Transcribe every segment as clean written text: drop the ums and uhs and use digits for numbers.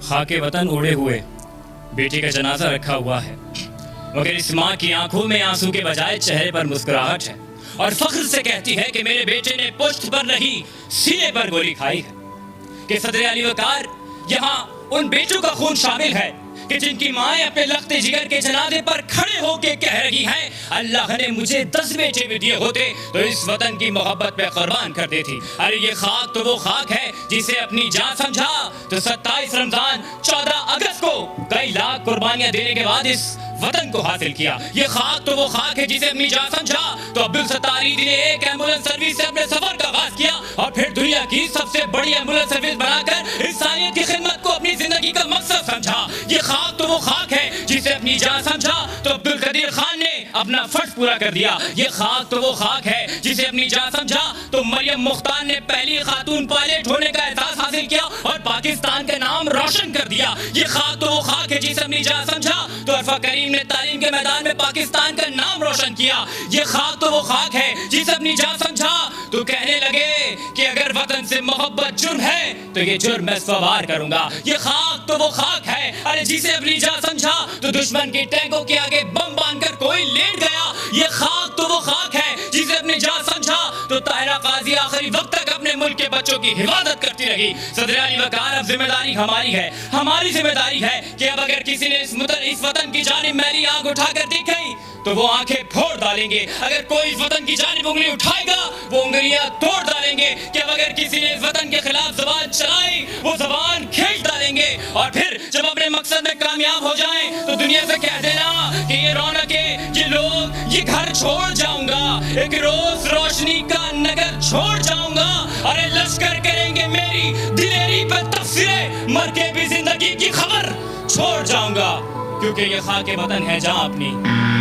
خاک وطن اڑے ہوئے بیٹی کا جنازہ رکھا ہوا ہے، مگر اس ماں کی آنکھوں میں آنسو کے بجائے چہرے پر مسکراہٹ ہے اور فخر سے کہتی ہے کہ میرے بیٹے نے پشت پر نہیں سینے پر گولی کھائی ہے۔ کہ صدر علی وقار یہاں ان بیٹوں کا خون شامل ہے کہ جن کی مائیں اپنے لخت جگر کے جنازے پر کھڑے ہو کے کہہ رہی ہیں اللہ نے مجھے 10 بیٹے بھی دیے ہوتے تو اس وطن کی محبت پہ قربان کر دیتی۔ ارے یہ خاک تو وہ خاک ہے جسے اپنی جان سمجھا تو 27 رمضان 14 اگست کو کئی لاکھ قربانیاں دینے کے بعد اس وطن کو حاصل کیا۔ یہ خاک تو وہ خاک ہے جسے اپنی جان سمجھا تو عبدالستار ایدھی نے ایک ایمبولینس سروس سے اپنے سفر کا آغاز کیا اور پھر دنیا کی سب سے بڑی ایمبولینس سروس بنا کر انسانیت کی خدمت کو اپنی زندگی کا مقصد سمجھا۔ یہ خاک تو وہ خاک ہے جسے اپنی جان سمجھا تو عبدالقدیر خان نے اپنا فرض پورا کر دیا۔ یہ خاک تو وہ خاک ہے جسے اپنی جان سمجھا تو مریم مختار نے پہلی خاتون پائلٹ ہونے کا اعزاز حاصل کیا اور پاکستان کا نام روشن کر دیا۔ یہ خاک تو وہ خاک ہے جسے اپنی جان سمجھا تو عرفہ کریم نے تعلیم کے میدان میں پاکستان کا نام روشن کیا۔ یہ خاک تو وہ خاک ہے جسے اپنی جان سمجھا تو کہنے لگے کہ اگر وطن سے محبت جرم ہے تو یہ جرم میں سوار کروں گا۔ یہ خاک تو وہ خاک ہے ارے جسے اپنی جان سمجھا تو دشمن کے ٹینکوں کے آگے بم باندھ کر کوئی لیٹ گیا۔ یہ خاک تو وہ خاک ہے جسے اپنی جان سمجھا تو طاہرہ قاضی آخری وقت تک اپنے ملک کے بچوں کی حفاظت کرتی رہی۔ صدر علی وقار اب ذمہ داری ہماری ہے، ہماری ذمہ داری ہے کہ اب اگر کسی نے اس وطن کی جانب میلی آنکھ اٹھا کر دکھائی تو وہ آنکھیں پھوڑ ڈالیں گے۔ اگر کوئی اس وطن کی جانب انگلی اٹھائے گا وہ انگلیاں توڑ ڈالیں گے۔ کہ اب اگر کسی نے اس وطن کے خلاف زبان چلائی وہ زبان کھینچ ڈالیں گے اور پھر جب اپنے مقصد میں کامیاب ہو جائیں تو دنیا سے کہہ دینا کہ یہ رونقیں، یہ لوگ، یہ گھر چھوڑ جاؤں گا، ایک روز روشنی کا نگر چھوڑ جاؤں گا۔ ارے لشکر کریں گے میری دلیری پہ تبصرے، مر کے بھی زندگی کی خبر چھوڑ جاؤں گا، کیونکہ یہ خاک وطن ہے جہاں اپنی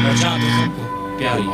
اور جہاں تو سب کو پیاری۔